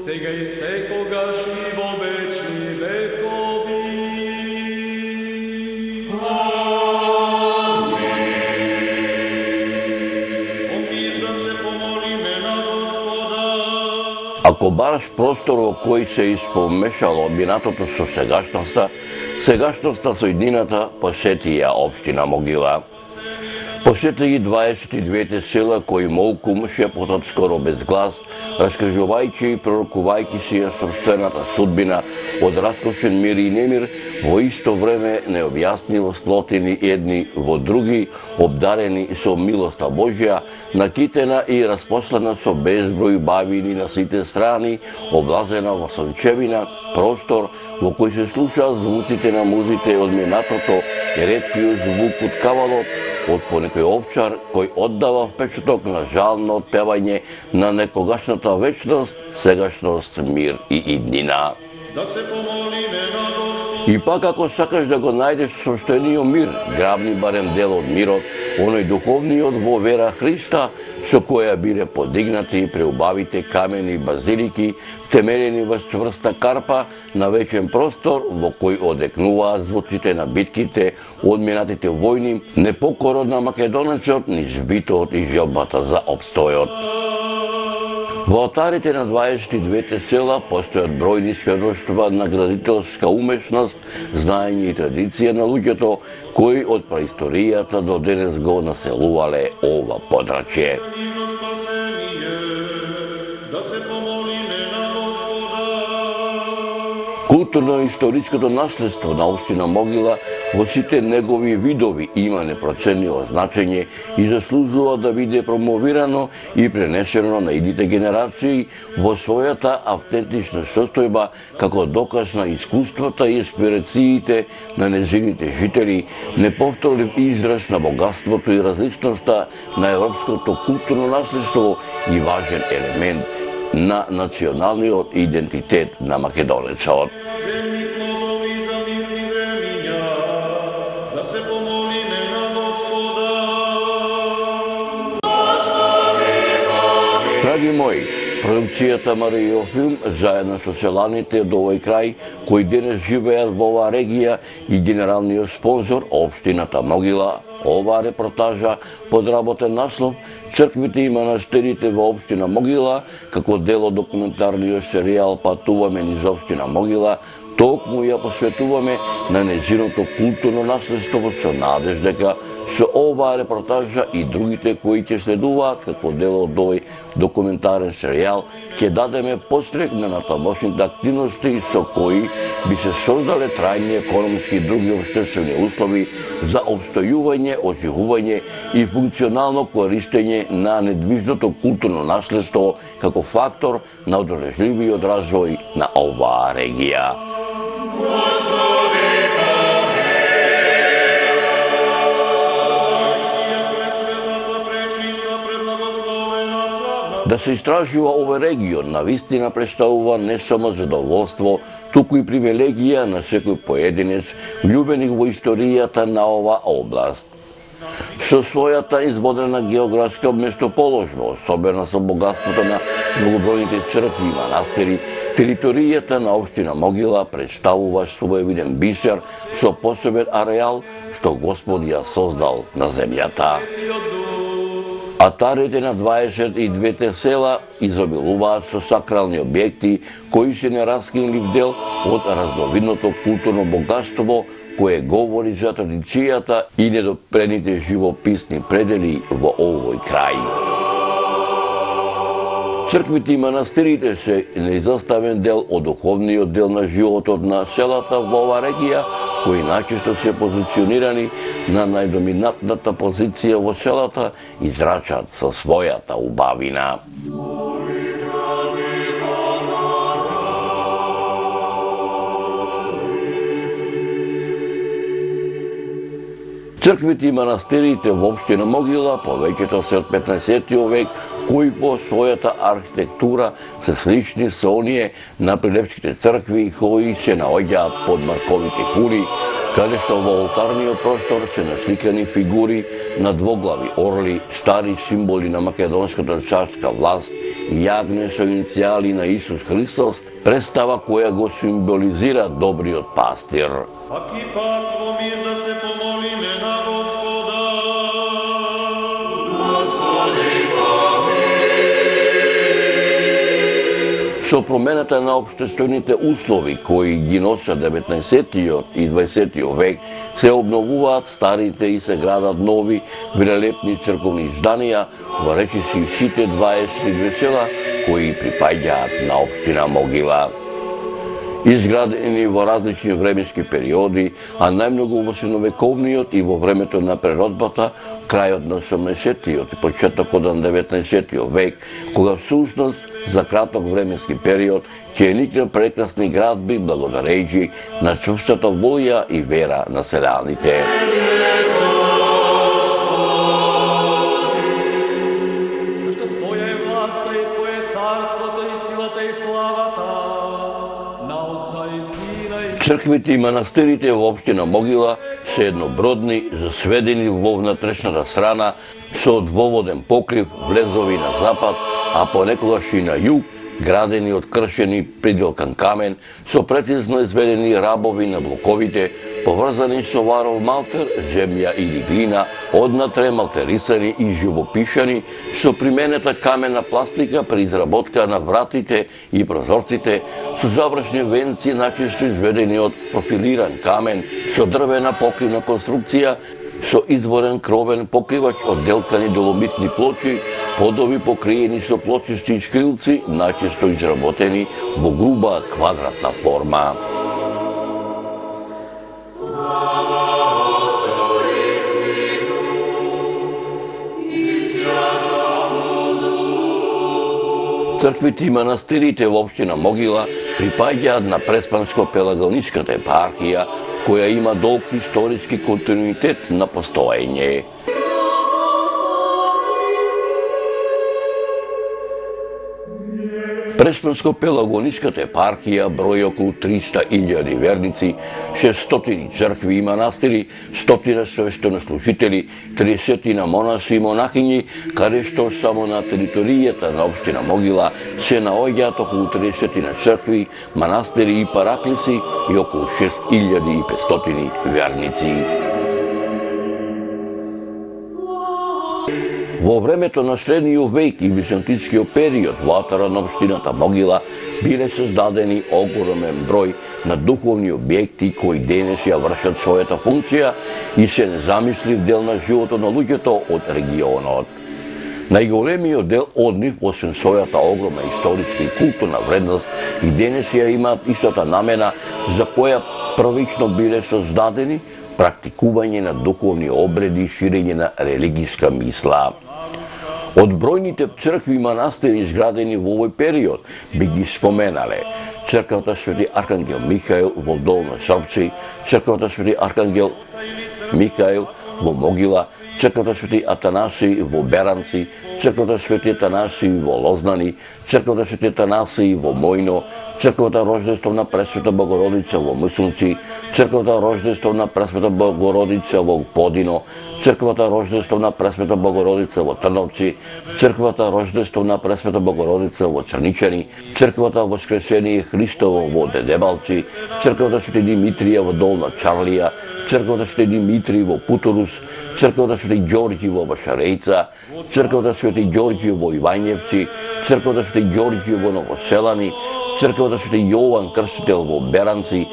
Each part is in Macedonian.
сега и секогаш и во вечни векови. Ако бараш простор во кој се испомешало минатото со сегашноста, сегашноста со иднината, посети ја општина Могила. Посети ги 22 села кои молкум шепотат скоро без глас, раскажувајќи и пророкувајќи си ја собствената судбина од раскошен мир и немир, во исто време необјаснливо сплотени едни во други, обдарени со милоста Божја, накитена и распослена со безброј бавини на сите страни, облазена во сончевина, простор во кој се слушаат звуците на музите од минатото и реткиот звук од кавалот, од понекој овчар кој оддава впечаток на жално отпевање на некогашната вечност, сегашност, мир и иднина. Да се помолиме на Господ. И пак ако сакаш да го најдеш собствениот мир, грабни барем дел од мирот, оној духовниот во вера Христа, со која биле подигнати и преубавите камени базилики, темелени во чврста карпа на вечен простор, во кој одекнуваат звуците на битките, одминатите војни, непокорот на македонецот, низ битот и желбата за опстојот. Во алтарите на 22 села постојат бројни сведоштва на градителска умешност, знаење и традиција на луѓето кои од праисторијата до денес го населувале ова подрачје. Културно-историското наследство на општина Могила во сите негови видови има непроценливо значење и заслужува да биде промовирано и пренесено на идните генерации во својата автентична состојба како доказ на искуствата и инспирациите на незините жители, неповторлив израз на богатството и различноста на европското културно наследство и важен елемент на националниот идентитет на македонецот. Земни плодови за мирни времиња, да се помолиме на Господа. Драги мои, продукцијата Маријо филм заедно со селаните од овој крај кои денес живеат во оваа регија и генералниот спонзор општината Могила, оваа репортажа подработен наслов "Црквите и манастирите во општина Могила" како дел од документарниот серијал "Патуваме низ општина Могила", токму ја посветуваме на незиното културно наследство со надеж дека со оваа репортажа и другите кои ќе следуваат како дел од овој документарен серијал ќе дадеме пострек на натамошните активности со кои би се создале трајни економски и други општествени услови за опстојување, оживување и функционално користење на недвижното културно наследство како фактор на одржливиот развој на оваа регија. Да се истражува овој регион навистина представува не само задоволство, туку и привилегија на секој поединец влюбеник во историјата на ова област. Со својата изводрена географска местоположба, особено со богатството на многобројните цркви и манастири, територијата на општина Могила представува своевиден бисер со посебен ареал што Господ ја создал на земјата. Алтарите на 22 села изобилуваат со сакрални објекти кои се нераскинлив дел од разновидното културно богатство кое говори за традицијата и недопрените живописни предели во овој крај. Црквите и манастирите се неизоставен дел од духовниот дел на животот на селата во оваа регија, кои најчесто се позиционирани на најдоминантната позиција во селата и зрачат со својата убавина. Црквите и манастирите во општина Могила повеќето се од 15 век, кои по својата архитектура се слични со оние на прилепските цркви кои се наоѓаат под марковите кули, каде што во олтарниот простор се насликани фигури на двоглави орли, стари символи на македонската царска власт, јагне со иницијали на Исус Христос, представа која го символизира добриот пастир. Аки пак во мир да се помолиме на Господа. Со промената на општествените услови кои ги носат 19 и 20 век, се обновуваат старите и се градат нови велелепни црковни зданија во речиси сите 22 села кои припаѓаат на општина Могила. Изградени во различни временски периоди, а најмногу во средновековниот и во времето на преродбата, крајот на 18-тиот и почетокот на 19-тиот век, кога всушност за краток временски период ќе никне прекрасни градби благодарејќи на чврстата волја и вера на селяните. Зашто Твоја е власта и Твое царството и силата и славата на Отца и Сина и Црквите и манастирите во општина Могила се еднобродни, засведени во внатрешната страна со двоводен покрив, влезови на запад, а понекогаш и на југ, градени од кршени приделкан камен, со прецизно изведени рабови на блоковите, поврзани со варов малтер, земја или глина, однатре малтерисани и живопишани, со применета камена пластика при изработка на вратите и прозорците, со завршни венци начисто изведени од профилиран камен, со дрвена покривна конструкција, со изворен кровен покривач од делкани доломитни плочи, подови покриени со плочисти шкрилци, најчесто изработени во груба квадратна форма. Црквите и манастирите во општина Могила припаѓаат на Преспанско-Пелагоничката епархија, која има долг историски континуитет на постоење. Преспанско-Пелагоничката епархија брои околу 300.000 верници, 600 цркви и манастири, 100 свештенослужители, 30 монаси и монахињи, каде што само на територијата на општина Могила се наоѓаат околу 30 цркви, манастири и параклиси и околу 6500 верници. Во времето на средниот век и византискиот период во атара на општината Могила биле создадени огромен број на духовни објекти кои денес ја вршат својата функција и се незамислив дел на животот на луѓето од регионот. Најголемиот дел од нив, освен својата огромна историска и културна вредност, и денес ја имаат истата намена за која првично биле создадени, практикување на духовни обреди и ширење на религиска мисла. Од бројните цркви и манастири изградени во овој период би ги споменале црквата Свети Архангел Михаил во Долна Српци, црквата Свети Архангел Михаил во Могила, црквата Свети Атанасий во Беранци, црквата Свети Атанасий во Лознани, црквата Свети Атанасий во Мојно, црквата Рождество на Пресвета Богородица во Мислунци, црквата Рождество на Пресвета Богородица во Подино, црквата Рождество на Пресвета Богородица во Трновци, црквата Рождество на Пресвета Богородица во Црничани, црквата Воскресение Христово во Дедебалци, црквата Свети Димитрија во Долна Чарлија, црквата Свети Димитрий во Путорус, црквата Свети Ѓорѓи во Башарејца, црквата Свети Ѓорѓи во Ивањевци, црквата Свети Ѓорѓи во Новоселани, црквата Свети Јован Крстител во Беранци,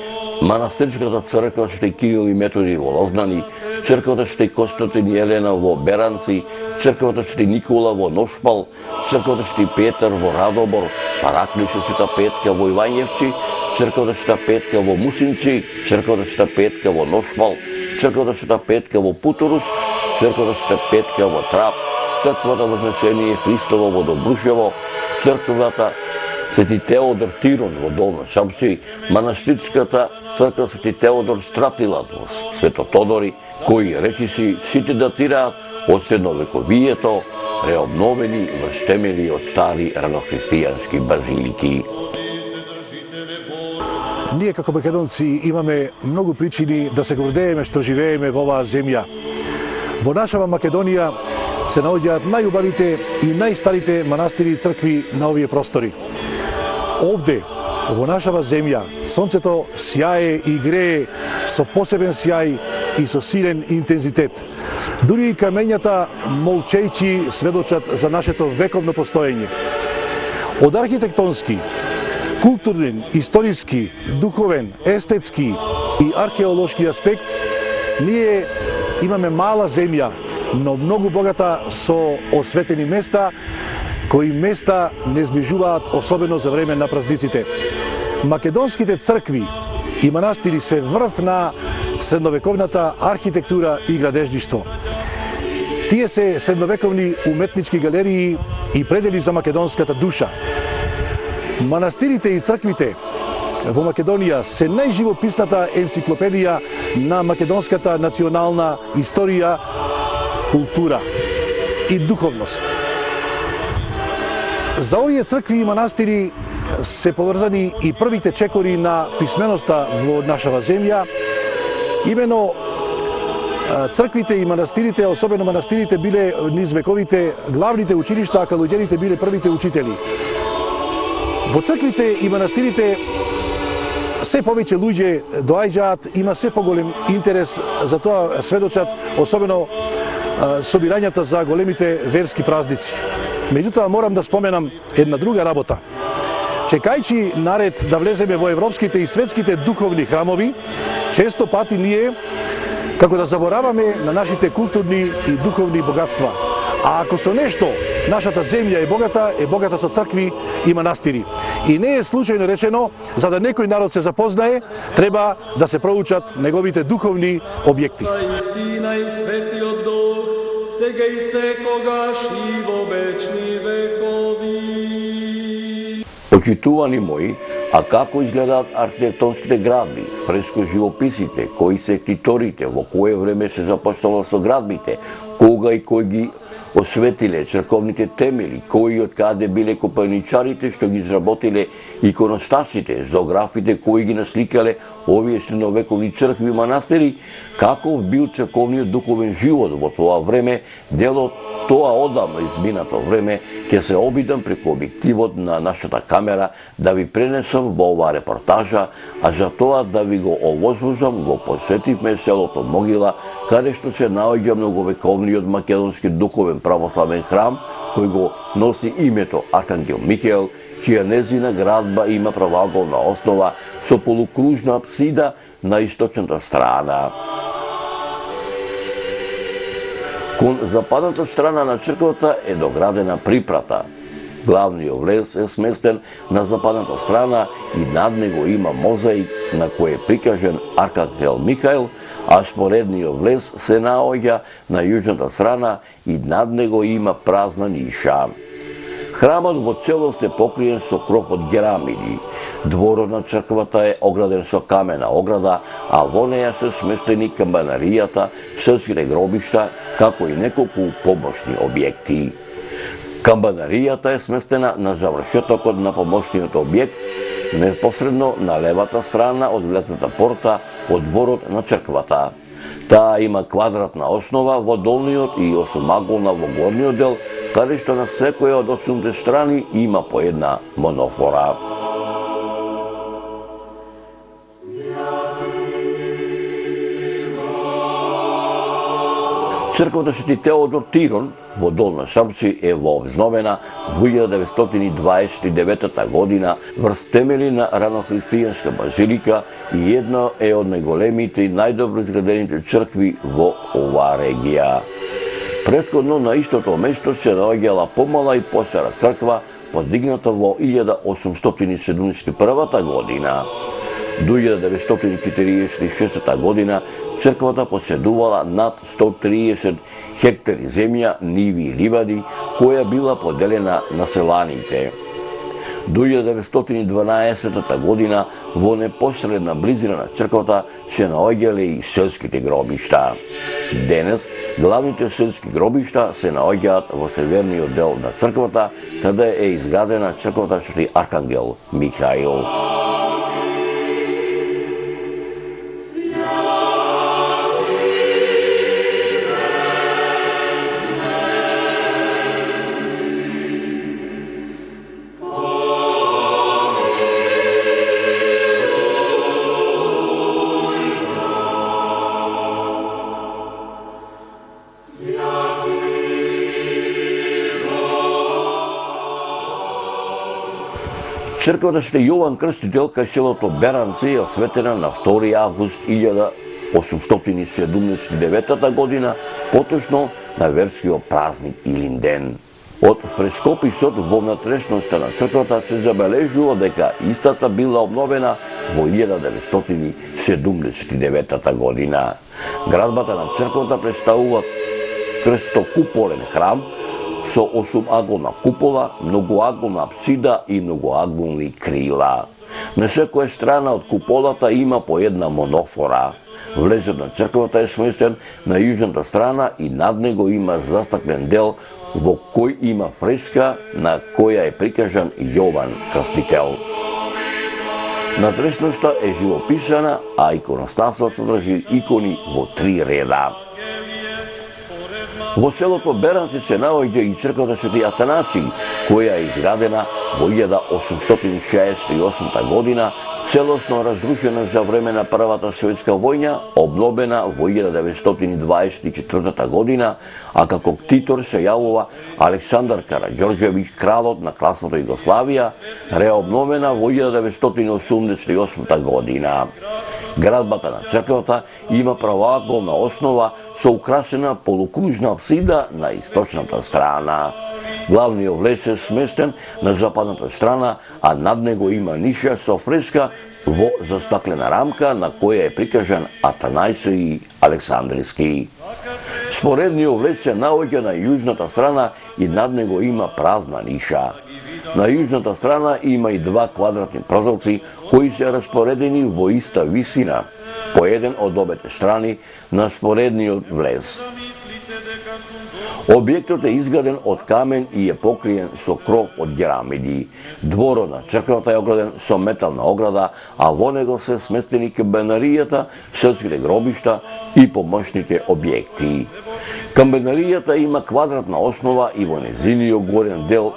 манастирската црква Свети Кирил и Методи во Лознани, црквата Свети Константин и Елена во Беранци, црквата Свети Никола во Ношпал, црквата Свети Петар во Радобор, параклиса Света Петка во Ивањевци, црквата Света Петка во Мусинци, црквата Света Петка во Ношпал, црквата Света Петка во Путорус, црквата Света Петка во Трап, црквата Вознесение Христово во Добрушево, црквата Свети Теодор Тирон во Долна Српци, манастирската црква Свети Теодор Стратилат во Свето Тодори, кои речиси сите датираат од средновековието, реобновени врз темели од стари ранохристијански базилики. Ние како македонци имаме многу причини да се гордееме што живееме во оваа земја. Во нашава Македонија се наоѓаат најубавите и најстарите манастири и цркви на овие простори. Овде, во нашава земја, сонцето сјае и грее со посебен сјај и со силен интензитет. Дури и камењата молчејќи сведочат за нашето вековно постоење. Од архитектонски, културен, историски, духовен, естетски и археолошки аспект, ние имаме мала земја, но многу богата со осветени места, кои места не зближуваат особено за време на празниците. Македонските цркви и манастири се врв на средновековната архитектура и градежништво. Тие се средновековни уметнички галерии и предели за македонската душа. Манастирите и црквите во Македонија се најживописната енциклопедија на македонската национална историја, култура и духовност. За овие цркви и манастири се поврзани и првите чекори на писменоста во нашава земја. Имено црквите и манастирите, особено манастирите, биле низ вековите главните училишта, а калуѓерите биле првите учители. Во црквите и манастирите се повеќе луѓе доаѓаат, има се поголем интерес, за тоа сведочат особено собирањата за големите верски празници. Меѓутоа морам да споменам една друга работа. Чекајќи наред да влеземе во европските и светските духовни храмови, често пати ние како да забораваме на нашите културни и духовни богатства. А ако со нешто нашата земја е богата со цркви и манастири. И не е случајно речено, за да некој народ се запознае, треба да се проучат неговите духовни објекти. И Сина и Светиот Дух, сега и секогаш и во вечни векови. Почитувани мои, а како изгледаат архитектонските градби, фреско живописите, кои се ектиторите, во кое време се започнало со градбите, кога и кој ги осветиле црковните темели, кои од каде биле копајничарите што ги изработиле иконостасите, зоографите кои ги насликале овие средновековни цркви и манастири, каков бил црковниот духовен живот во тоа време, дел од тоа одамно изминато време, ќе се обидам преку објективот на нашата камера да ви пренесам во оваа репортажа, а за тоа да ви го овозвужам, го посетивме селото Могила, каде што се наоѓа многовековниот македонски духовен православен храм, кој го носи името Архангел Михаел, чија незвина градба има правоаголна основа со полукружна апсида на источната страна. Кон западната страна на црквата е доградена припрата. Главниот влез е сместен на западната страна и над него има мозаик на кој е прикажен Архангел Михаел, а споредниот влез се наоѓа на јужната страна и над него има празна ниша. Храмот во целост е покриен со кроп од керамиди. Дворот на црквата е ограден со камена ограда, а во неја се сместени камбанаријата, српските гробишта, како и неколку помошни објекти. Камбанаријата е сместена на завршетокот на помошниот објект, непосредно на левата страна од влезната порта од дворот на црквата. Таа има квадратна основа во долниот и осумаголна во горниот дел, каде што на секоја од 8 страни има по една монофора. Црквата Свети Теодор Тирон во Долна Шапци е вообновена во 1929 година врз темели на ранохристијанска базилика и една е од најголемите и најдобро изградените цркви во оваа регија. Претходно на истото место се наоѓала помала и постара црква, подигната во 1871 година. До 1946 година црквата поседувала над 130 хектари земја, ниви и ливади, која била поделена на селаните. До 1912 година во непосредна близина на црквата се наоѓале и селските гробишта. Денес главните селски гробишта се наоѓаат во северниот дел на црквата, каде е изградена црквата Свети Архангел Михаил. Црквата Свети Јован Крстител кај селото Беранци е осветена на 2 август 1879 година, поточно на верскиот празник Илинден. Од фрескописот во внатрешноста на црквата се забележува дека истата била обновена во 1979 година. Градбата на црквата представува крстокуполен храм со 8-аголна купола, многоаголна апсида и многоаголни крила. На секоја страна од куполата има по една монофора. Влезот на црквата е сместен на јужната страна и над него има застаклен дел во кој има фреска на која е прикажан Јован Крстител. Натрешноста е живописана, а иконостасот содржи икони во 3 реда. Во селото Беранци се наоѓа и црквата Свети Атанасий, која е изградена во 1868 година, целосно разрушена за време на Првата светска војна, обновена во 1924 година, а како ктитор се јавува Александар Караѓорđević, кралот на Кралство Југославија, реобновена во 1988 година. Градбата на црквата има правоаголна основа со украсена полукружна апсида на источната страна. Главниот влез е сместен на западната страна, а над него има ниша со фреска во застаклена рамка на која е прикажан Атанајсий Александрийски. Споредниот влез се наоѓа на јужната страна и над него има празна ниша. На јужната страна има и 2 квадратни прозорци кои се распоредени во иста висина, по еден од обете страни на споредниот влез. Објектот е изграден од камен и е покриен со кров од герамиди. Дворот на црквата е ограден со метална ограда, а во него се сместени камбанаријата, селските гробишта и помошните објекти. Камбанаријата има квадратна основа и во незиниот горен дел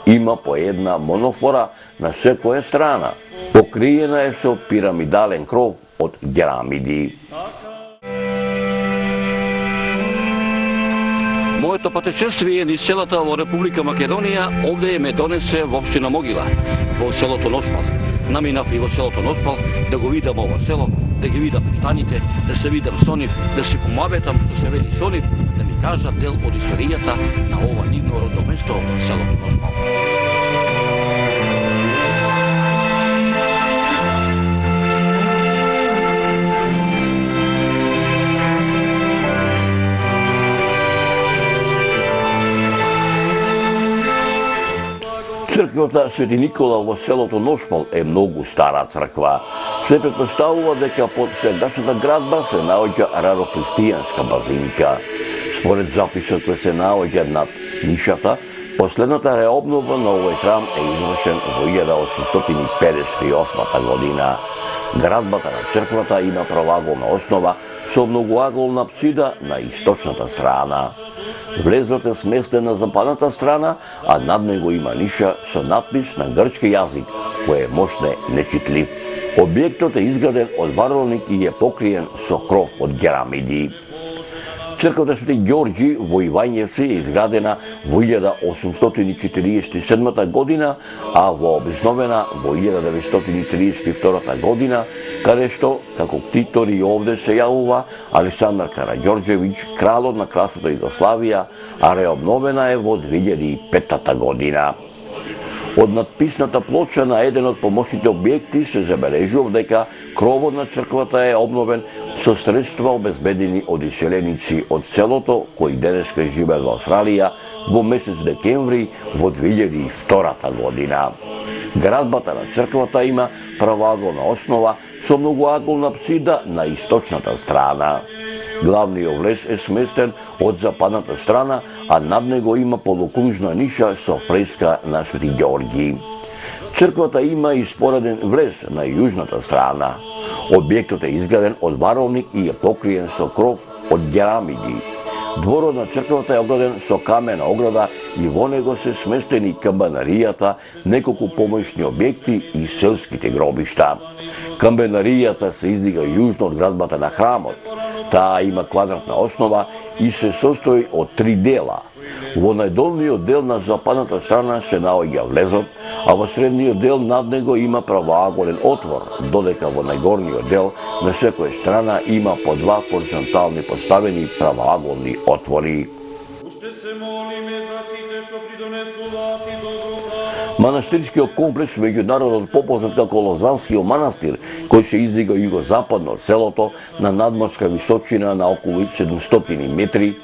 има по една монофора на секоја страна. Покриена е со пирамидален кров од герамиди. Моето патешествие низ селата во Република Македонија овде ме донесе во општина Могила, во селото Ношпал. Наминав и во селото Ношпал да го видам ова село, да ги видам штаните, да се видам со нив, да си помабетам што се вели со нив, да ми кажат дел од историјата на ова нивно родно место, селото Ношпал. Црквата Свети Никола во селото Ношпал е многу стара црква. Се претпоставува дека под сегашната градба се наоѓа рарохристијанска базилика. Според записот кој се наоѓа над нишата, последната реобнова на овој храм е извршен во 1858 година. Градбата на црквата има правоаголна основа со многоаголна апсида на источната страна. Влезот е сместен на западната страна, а над него има ниша со надпис на грчки јазик, кој е мошне нечитлив. Објектот е изграден од варолник и е покриен со кров од герамиди. Црквата Свети Ѓорѓи во Ивањевци е изградена во 1847 година, а во обновена во 1932 година, каде што, како ктитор и овде се јавува Александар Караѓорđević, кралот на Кралството Југославија, а реобновена е во 2005 година. Од надписната плоча на еден од помошните објекти се забележува дека кровот на црквата е обновен со средства обезбедени од иселеници од селото кои денеска живеат во Австралија во месец декември во 2002 година. Градбата на црквата има правоаголна основа со многоаголна апсида на источната страна. Главниот влез е сместен од западната страна, а над него има полукружна ниша со фреска на Свети Ѓорѓи. Црквата има и спореден влез на јужната страна. Објектот е изграден од варолник и е покриен со кров од герамиди. Дворот на црквата е ограден со камена ограда и во него се сместени камбанаријата, неколку помошни објекти и селските гробишта. Камбанаријата се издига јужно од градбата на храмот. Таа има квадратна основа и се состои од 3 дела. Во најдолниот дел на западната страна се наоѓа влезот, а во средниот дел над него има правоаголен отвор, додека во најгорниот дел на секоја страна има по два хоризонтални поставени правоаголни отвори. Уште се молиме за сите што придонесуваат и доброта. Манастирскиот комплекс, меѓународно попознат како Лозанскиот манастир, кој се издига југозападно од селото на надморска височина на околу 700 метри,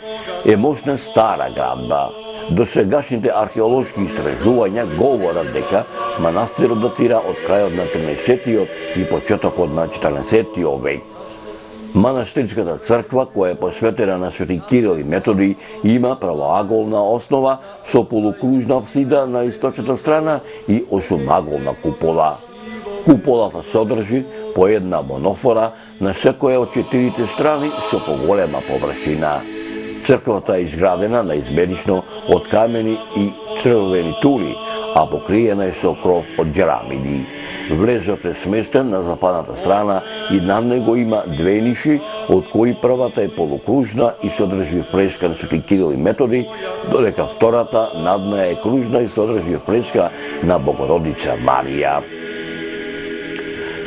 е мощна стара градба. Досегашните археолошки истражувања говорат дека манастирот датира од крајот на 13-тиот и почетокот на 14-тиот век. Манастирската црква, која е посветена на Свети Кирил и Методи, има правоаголна основа со полукружна апсида на источната страна и осумаголна купола. Куполата содржи по една монофора на секоја од четирите страни со поголема површина. Црквата е изградена наизмерично од камени и црвени тули, а покриена е со кров од џерамиди. Влезот е сместен на западната страна и над него има две ниши, од кои првата е полукружна и содржи фреска на Свети Кирил и Методи, додека втората надна е кружна и содржи фреска на Богородица Марија.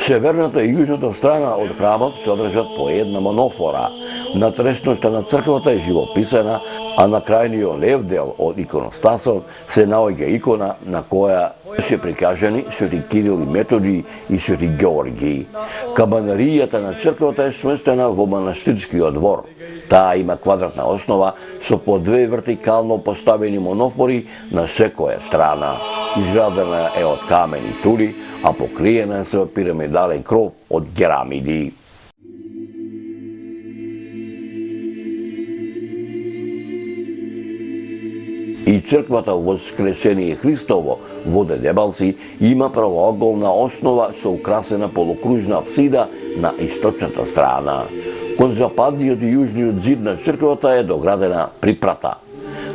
Северната и јужната страна од храмот содржат по една монофора. Натрешноста на црквата е живописана, а на крајниот лев дел од иконостасот се наоѓа икона на која се прикажани Свети Кирил и Методи и Свети Ѓеорги. Кабанаријата на црквата е сместена во манастирскиот двор. Таа има квадратна основа со по две вертикално поставени монофори на секоја страна. Изградена е од камени тули, а покриена е со пирамидален кров од ѓерамиди. И црквата Воскресение Христово во Дедебалци има правоаголна основа со украсена полукружна апсида на источната страна. Кон западниот и јужниот зид на црквата е доградена припрата.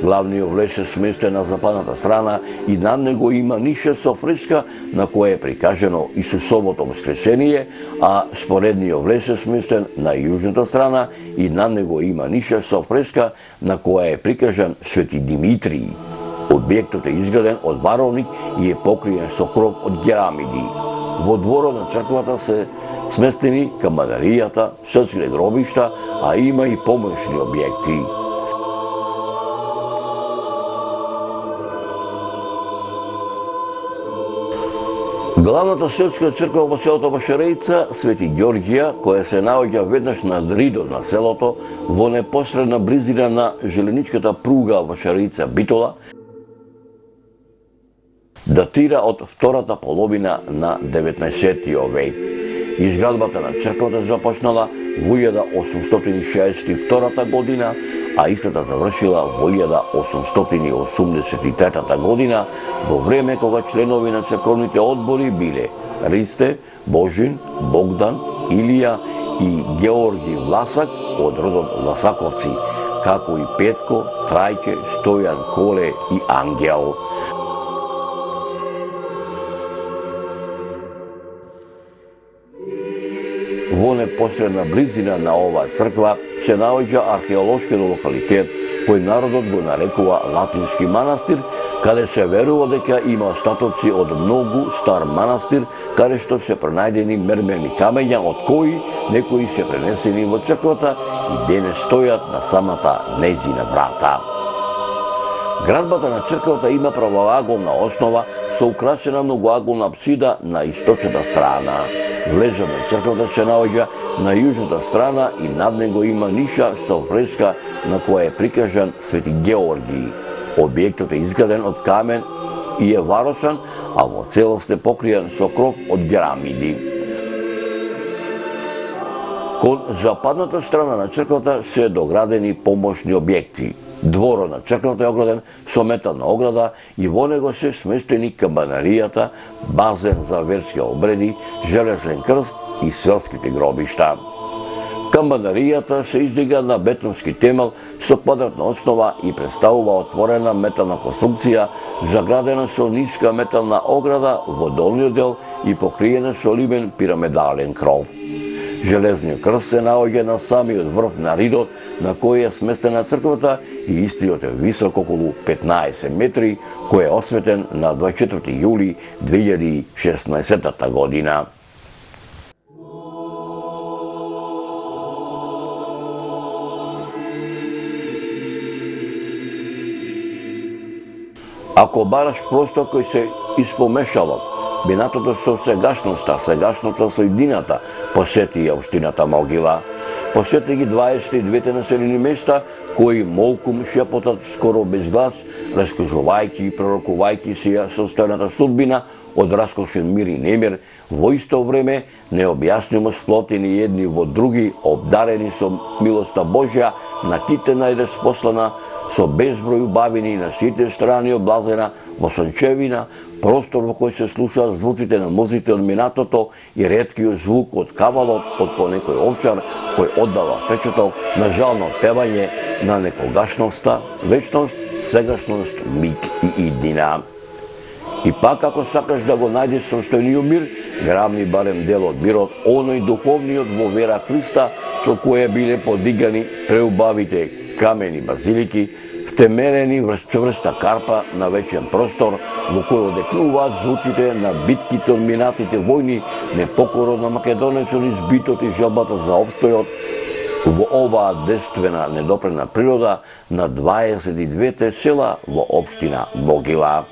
Главниот влез е сместен на западната страна и над него има ниша со фреска на која е прикажено Исусовото воскресение, а споредниот влез е сместен на јужната страна и над него има ниша со фреска на која е прикажан Свети Димитрий. Објектот е изграден од варовник и е покриен со кров од ѓерамиди. Во дворот на црквата се сместени камбанаријата, срците гробишта, а има и помошни објекти. Главната селска црква во селото Башареица, Свети Ѓоргија, која се наоѓа веднаш на ридот на селото, во непосредна близина на желеничката пруга Башареица-Битола, датира од втората половина на 19 век. Изградбата на црквата започнала во 1862 година, а истата завршила во 1883 година, во време кога членови на црковните одбори биле Ристе, Божин, Богдан, Илија и Георги Власак од родот Власаковци, како и Петко, Трајке, Стојан, Коле и Ангел. Во непосредна близина на оваа црква се наоѓа археолошки локалитет кој народот го нарекува Латински манастир, каде се верува дека има остатоци од многу стар манастир, каде што се пронајдени мермерни камења, од кои некои се пренесени во црквата и денес стојат на самата незина врата. Градбата на црквата има правоаголна основа со украсена многоаголна апсида на источната страна. Влезот на црквата се наоѓа на јужната страна и над него има ниша со фреска на која е прикажан Свети Ѓеорги. Објектот е изграден од камен и е варосан, а во целост е покриен со кров од ѓерамиди. Кон западната страна на црквата се доградени помошни објекти. Дворот на црквата е ограден со метална ограда и во него се сместени камбанаријата, базен за верски обреди, железен крст и селските гробишта. Камбанаријата се издига на бетонски темел со квадратна основа и представува отворена метална конструкција, заградена со ниска метална ограда во долниот дел и покриена со лимен пирамидален кров. Железниот крст се наоѓа на самиот врв на ридот на кој е сместена црквата и истиот е висок околу 15 метри, кој е осветен на 24 јули 2016 година. Ако бараш простор кој се испомешало, бинатото со сегашноста со иднината, посети ја општината Могила. Посети ги 22 населени места, кои молкум шепотат скоро без глас, раскажувајќи и пророкувајќи си ја состојната судбина од раскошен мир и немир, во исто време необјаснимо сплотени едни во други, обдарени со милоста Божја, накитена и распослана, со безброј убавини на сите страни облазена во сончевина, простор во кој се слушаат звуците на музите од минатото и реткиот звук од кавалот од понекој овчар кој оддава печаток на жално певање на некогашноста, вечност, сегашност, миг и иднина. И пак ако сакаш да го најдеш состојниот мир, грабни барем дел од мирот, оној духовниот во вера Христа, со која биле подигани преубавите камени базилики, втемелени врз чврста карпа на вечен простор, во кој одекнуваат звуците на битките од минатите војни, непокорот на македонецот, избитот и жалбата за обстојот во оваа девствена недопрена природа на 22 села во општина Могила.